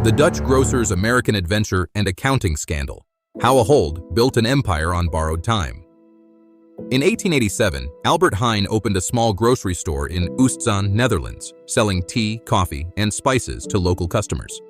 The Dutch grocer's American adventure and accounting scandal. How Ahold built an empire on borrowed time. In 1887, Albert Heijn opened a small grocery store in Oostzaan, Netherlands, selling tea, coffee, and spices to local customers.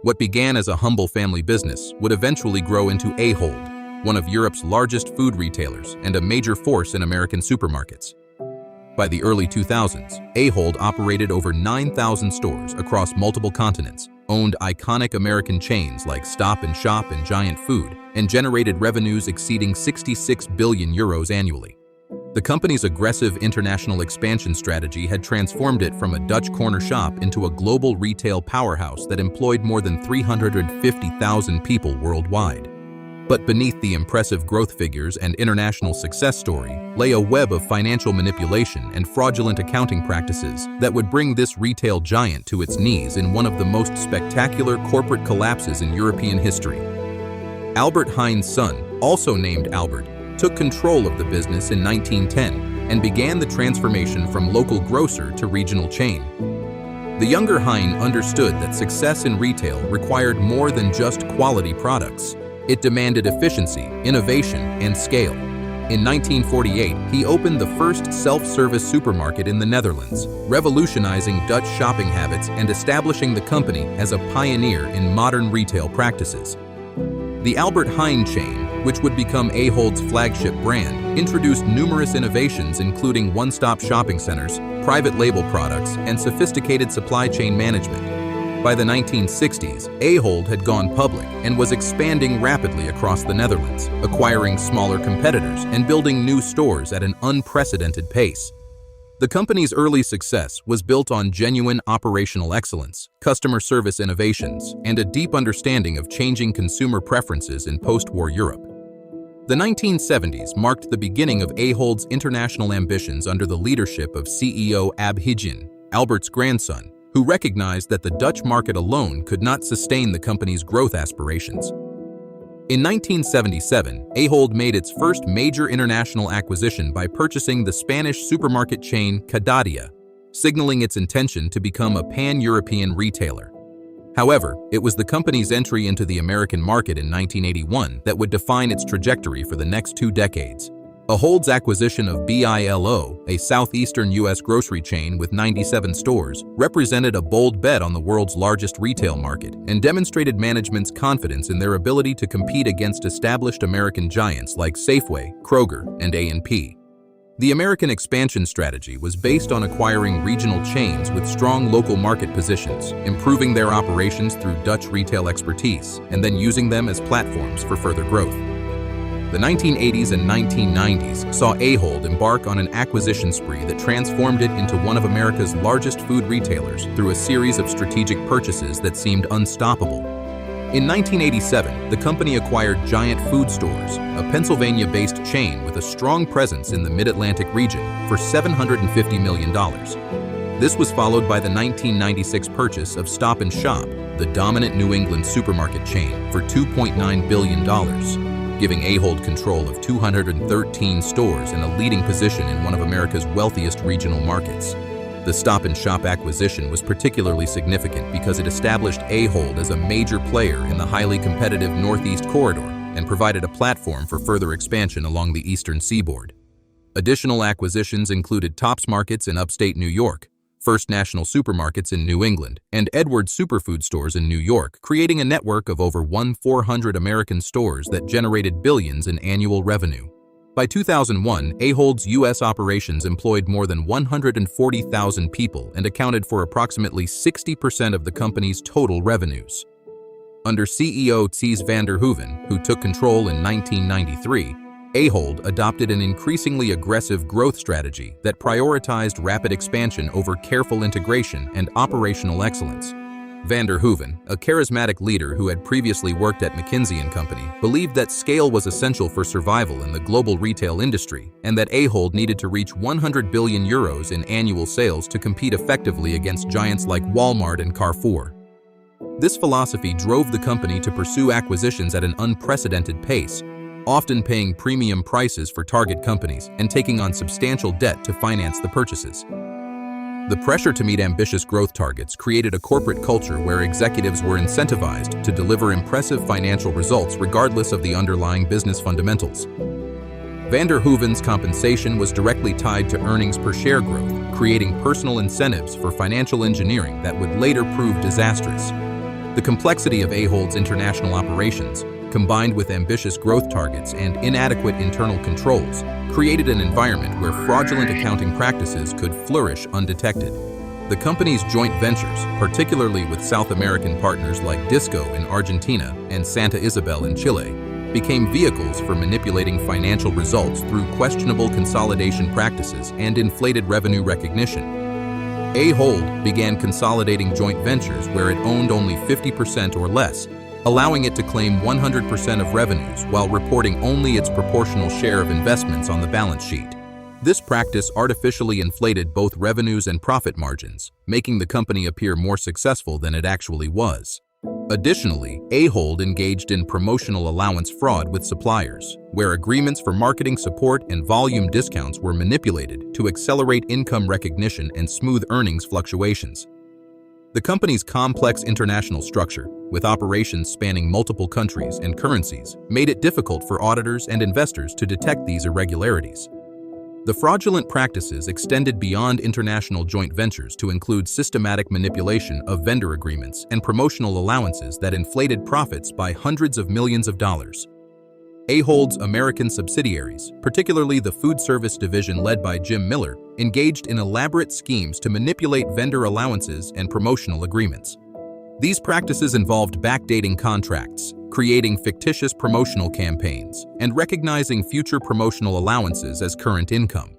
What began as a humble family business would eventually grow into Ahold, one of Europe's largest food retailers and a major force in American supermarkets. By the early 2000s, Ahold operated over 9,000 stores across multiple continents, owned iconic American chains like Stop & Shop and Giant Food, and generated revenues exceeding 66 billion euros annually. The company's aggressive international expansion strategy had transformed it from a Dutch corner shop into a global retail powerhouse that employed more than 350,000 people worldwide. But beneath the impressive growth figures and international success story lay a web of financial manipulation and fraudulent accounting practices that would bring this retail giant to its knees in one of the most spectacular corporate collapses in European history. Albert Heijn's son, also named Albert, took control of the business in 1910 and began the transformation from local grocer to regional chain. The younger Heijn understood that success in retail required more than just quality products. It demanded efficiency, innovation, and scale. In 1948, he opened the first self-service supermarket in the Netherlands, revolutionizing Dutch shopping habits and establishing the company as a pioneer in modern retail practices. The Albert Heijn chain, which would become Ahold's flagship brand, introduced numerous innovations including one-stop shopping centers, private label products, and sophisticated supply chain management. By the 1960s, Ahold had gone public and was expanding rapidly across the Netherlands, acquiring smaller competitors and building new stores at an unprecedented pace. The company's early success was built on genuine operational excellence, customer service innovations, and a deep understanding of changing consumer preferences in post-war Europe. The 1970s marked the beginning of Ahold's international ambitions under the leadership of CEO Ab Heijn, Albert's grandson, who recognized that the Dutch market alone could not sustain the company's growth aspirations. In 1977, Ahold made its first major international acquisition by purchasing the Spanish supermarket chain Cadena, signaling its intention to become a pan-European retailer. However, it was the company's entry into the American market in 1981 that would define its trajectory for the next 2 decades. Ahold's acquisition of BILO, a southeastern U.S. grocery chain with 97 stores, represented a bold bet on the world's largest retail market and demonstrated management's confidence in their ability to compete against established American giants like Safeway, Kroger, and A&P. The American expansion strategy was based on acquiring regional chains with strong local market positions, improving their operations through Dutch retail expertise, and then using them as platforms for further growth. The 1980s and 1990s saw Ahold embark on an acquisition spree that transformed it into one of America's largest food retailers through a series of strategic purchases that seemed unstoppable. In 1987, the company acquired Giant Food Stores, a Pennsylvania-based chain with a strong presence in the Mid-Atlantic region, for $750 million. This was followed by the 1996 purchase of Stop & Shop, the dominant New England supermarket chain, for $2.9 billion. Giving Ahold control of 213 stores and a leading position in one of America's wealthiest regional markets. The Stop & Shop acquisition was particularly significant because it established Ahold as a major player in the highly competitive Northeast Corridor and provided a platform for further expansion along the eastern seaboard. Additional acquisitions included Tops Markets in upstate New York, First National Supermarkets in New England, and Edwards Superfood Stores in New York, creating a network of over 1,400 American stores that generated billions in annual revenue. By 2001, Ahold's U.S. operations employed more than 140,000 people and accounted for approximately 60% of the company's total revenues. Under CEO Cees van der Hoeven, who took control in 1993, Ahold adopted an increasingly aggressive growth strategy that prioritized rapid expansion over careful integration and operational excellence. Van der Hoeven, a charismatic leader who had previously worked at McKinsey & Company, believed that scale was essential for survival in the global retail industry and that Ahold needed to reach 100 billion euros in annual sales to compete effectively against giants like Walmart and Carrefour. This philosophy drove the company to pursue acquisitions at an unprecedented pace, often paying premium prices for target companies and taking on substantial debt to finance the purchases. The pressure to meet ambitious growth targets created a corporate culture where executives were incentivized to deliver impressive financial results regardless of the underlying business fundamentals. Van der Hoeven's compensation was directly tied to earnings per share growth, creating personal incentives for financial engineering that would later prove disastrous. The complexity of Ahold's international operations, combined with ambitious growth targets and inadequate internal controls, created an environment where fraudulent accounting practices could flourish undetected. The company's joint ventures, particularly with South American partners like Disco in Argentina and Santa Isabel in Chile, became vehicles for manipulating financial results through questionable consolidation practices and inflated revenue recognition. Ahold began consolidating joint ventures where it owned only 50% or less, allowing it to claim 100% of revenues while reporting only its proportional share of investments on the balance sheet. This practice artificially inflated both revenues and profit margins, making the company appear more successful than it actually was. Additionally, Ahold engaged in promotional allowance fraud with suppliers, where agreements for marketing support and volume discounts were manipulated to accelerate income recognition and smooth earnings fluctuations. The company's complex international structure, with operations spanning multiple countries and currencies, made it difficult for auditors and investors to detect these irregularities. The fraudulent practices extended beyond international joint ventures to include systematic manipulation of vendor agreements and promotional allowances that inflated profits by hundreds of millions of dollars. Ahold's American subsidiaries, particularly the food service division led by Jim Miller, engaged in elaborate schemes to manipulate vendor allowances and promotional agreements. These practices involved backdating contracts, creating fictitious promotional campaigns, and recognizing future promotional allowances as current income.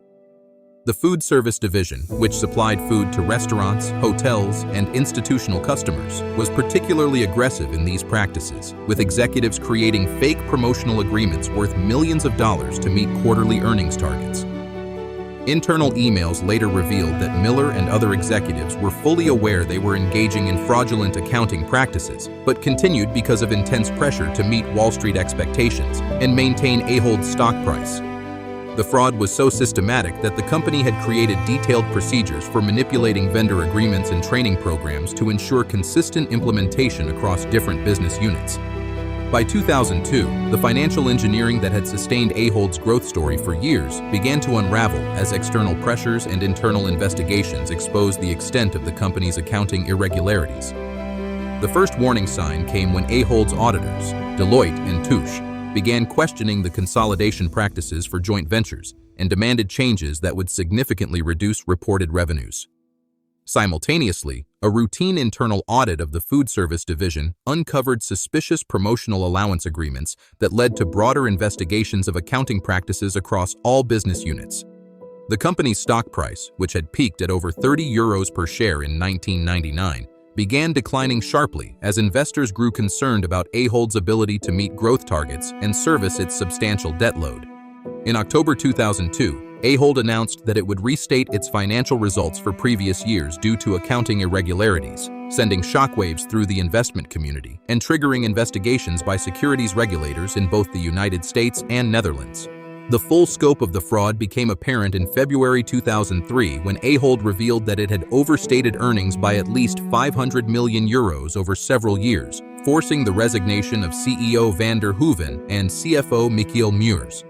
The food service division, which supplied food to restaurants, hotels, and institutional customers, was particularly aggressive in these practices, with executives creating fake promotional agreements worth millions of dollars to meet quarterly earnings targets. Internal emails later revealed that Miller and other executives were fully aware they were engaging in fraudulent accounting practices, but continued because of intense pressure to meet Wall Street expectations and maintain Ahold's stock price. The fraud was so systematic that the company had created detailed procedures for manipulating vendor agreements and training programs to ensure consistent implementation across different business units. By 2002, the financial engineering that had sustained Ahold's growth story for years began to unravel as external pressures and internal investigations exposed the extent of the company's accounting irregularities. The first warning sign came when Ahold's auditors, Deloitte and Touche, began questioning the consolidation practices for joint ventures and demanded changes that would significantly reduce reported revenues. Simultaneously, a routine internal audit of the food service division uncovered suspicious promotional allowance agreements that led to broader investigations of accounting practices across all business units. The company's stock price, which had peaked at over €30 per share in 1999, began declining sharply as investors grew concerned about Ahold's ability to meet growth targets and service its substantial debt load. In October 2002, Ahold announced that it would restate its financial results for previous years due to accounting irregularities, sending shockwaves through the investment community and triggering investigations by securities regulators in both the United States and Netherlands. The full scope of the fraud became apparent in February 2003 when Ahold revealed that it had overstated earnings by at least €500 million over several years, forcing the resignation of CEO Van der Hoeven and CFO Michiel Muurs.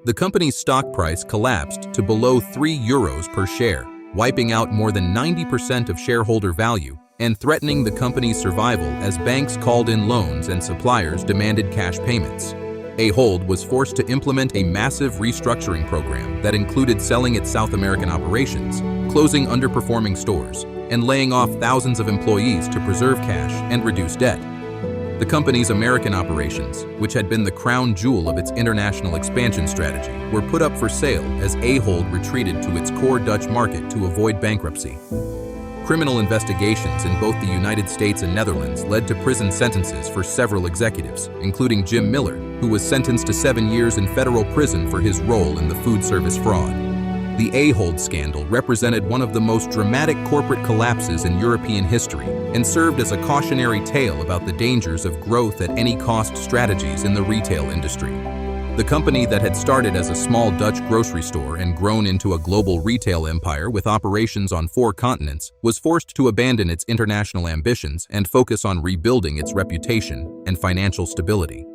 The company's stock price collapsed to below €3 per share, wiping out more than 90% of shareholder value and threatening the company's survival as banks called in loans and suppliers demanded cash payments. Ahold was forced to implement a massive restructuring program that included selling its South American operations, closing underperforming stores, and laying off thousands of employees to preserve cash and reduce debt. The company's American operations, which had been the crown jewel of its international expansion strategy, were put up for sale as Ahold retreated to its core Dutch market to avoid bankruptcy. Criminal investigations in both the United States and Netherlands led to prison sentences for several executives, including Jim Miller, who was sentenced to 7 years in federal prison for his role in the food service fraud. The Ahold scandal represented one of the most dramatic corporate collapses in European history and served as a cautionary tale about the dangers of growth at any cost strategies in the retail industry. The company that had started as a small Dutch grocery store and grown into a global retail empire with operations on 4 continents was forced to abandon its international ambitions and focus on rebuilding its reputation and financial stability.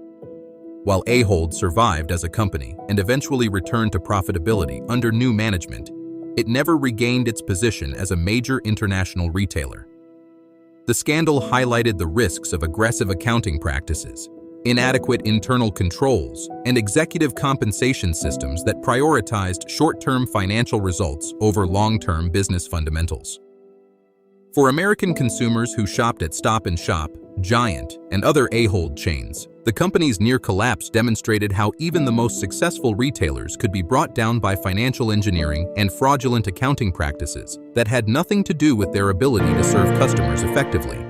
While Ahold survived as a company and eventually returned to profitability under new management, it never regained its position as a major international retailer. The scandal highlighted the risks of aggressive accounting practices, inadequate internal controls, and executive compensation systems that prioritized short-term financial results over long-term business fundamentals. For American consumers who shopped at Stop & Shop, Giant, and other Ahold chains, the company's near collapse demonstrated how even the most successful retailers could be brought down by financial engineering and fraudulent accounting practices that had nothing to do with their ability to serve customers effectively.